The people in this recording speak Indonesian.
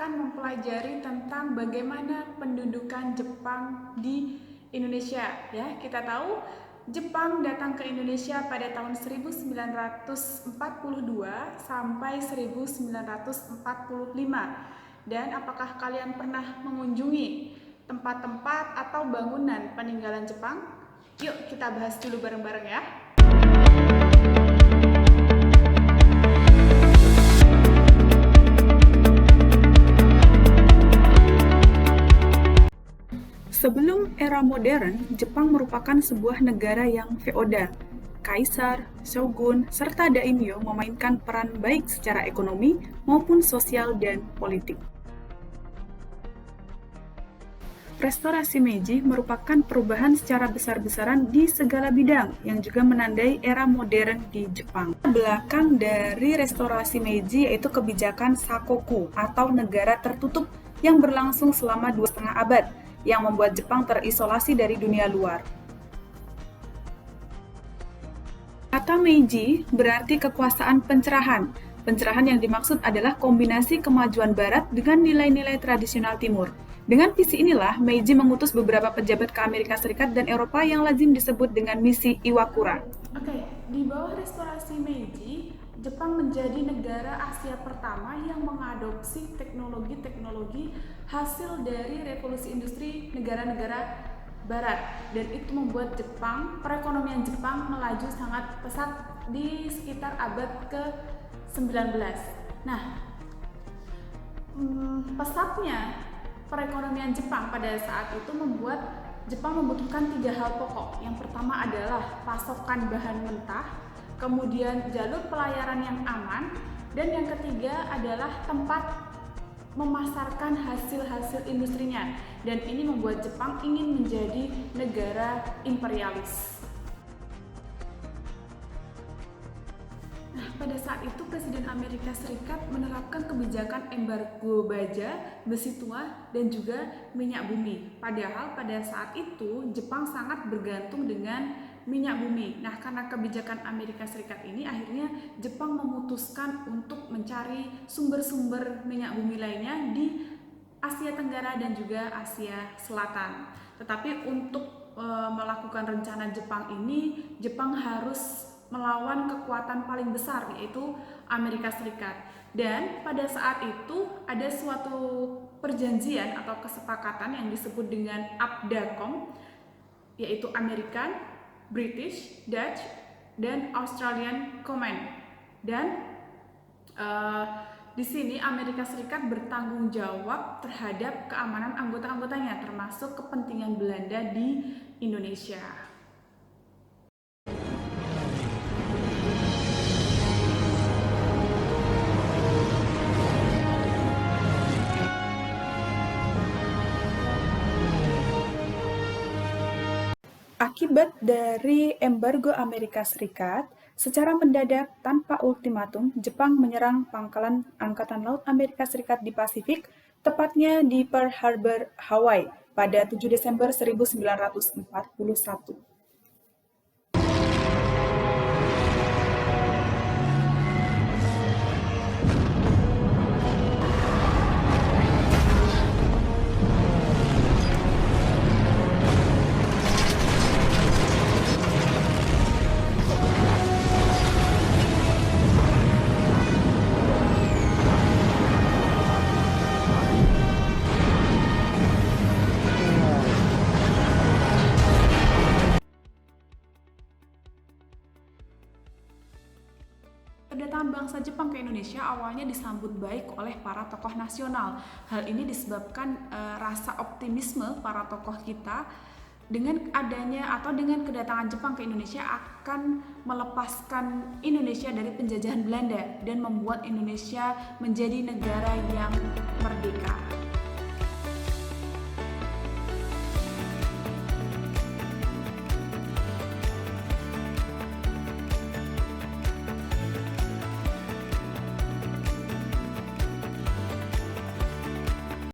akan mempelajari tentang bagaimana pendudukan Jepang di Indonesia. Ya, kita tahu Jepang datang ke Indonesia pada tahun 1942 sampai 1945. Dan apakah kalian pernah mengunjungi tempat-tempat atau bangunan peninggalan Jepang? Yuk kita bahas dulu bareng-bareng ya. Sebelum era modern, Jepang merupakan sebuah negara yang feodal. Kaisar, shogun, serta daimyo memainkan peran baik secara ekonomi maupun sosial dan politik. Restorasi Meiji merupakan perubahan secara besar-besaran di segala bidang yang juga menandai era modern di Jepang. Belakang dari restorasi Meiji yaitu kebijakan Sakoku atau negara tertutup yang berlangsung selama 2,5 abad yang membuat Jepang terisolasi dari dunia luar. Kata Meiji berarti kekuasaan pencerahan. Pencerahan yang dimaksud adalah kombinasi kemajuan Barat dengan nilai-nilai tradisional Timur. Dengan visi inilah, Meiji mengutus beberapa pejabat ke Amerika Serikat dan Eropa yang lazim disebut dengan misi Iwakura. Oke, di bawah restorasi Meiji, Jepang menjadi negara Asia pertama yang mengadopsi teknologi-teknologi hasil dari revolusi industri negara-negara Barat, dan itu membuat perekonomian Jepang melaju sangat pesat di sekitar abad ke-19. Nah, pesatnya perekonomian Jepang pada saat itu membuat Jepang membutuhkan 3 hal pokok. Yang pertama adalah pasokan bahan mentah, kemudian jalur pelayaran yang aman, dan yang ketiga adalah tempat memasarkan hasil-hasil industrinya. Dan ini membuat Jepang ingin menjadi negara imperialis. Nah, pada saat itu Presiden Amerika Serikat menerapkan kebijakan embargo baja, besi tua, dan juga minyak bumi. Padahal pada saat itu Jepang sangat bergantung dengan minyak bumi. Nah, karena kebijakan Amerika Serikat ini, akhirnya Jepang memutuskan untuk mencari sumber-sumber minyak bumi lainnya di Asia Tenggara dan juga Asia Selatan. Tetapi untuk melakukan rencana Jepang ini, Jepang harus melawan kekuatan paling besar, yaitu Amerika Serikat. Dan pada saat itu ada suatu perjanjian atau kesepakatan yang disebut dengan APDACOM, yaitu American, British, Dutch, dan Australian Command. Dan di sini Amerika Serikat bertanggung jawab terhadap keamanan anggota-anggotanya, termasuk kepentingan Belanda di Indonesia. Akibat dari embargo Amerika Serikat, secara mendadak tanpa ultimatum, Jepang menyerang pangkalan Angkatan Laut Amerika Serikat di Pasifik, tepatnya di Pearl Harbor, Hawaii, pada 7 Desember 1941. Kedatangan bangsa Jepang ke Indonesia awalnya disambut baik oleh para tokoh nasional. Hal ini disebabkan rasa optimisme para tokoh kita dengan adanya atau dengan kedatangan Jepang ke Indonesia akan melepaskan Indonesia dari penjajahan Belanda dan membuat Indonesia menjadi negara yang merdeka.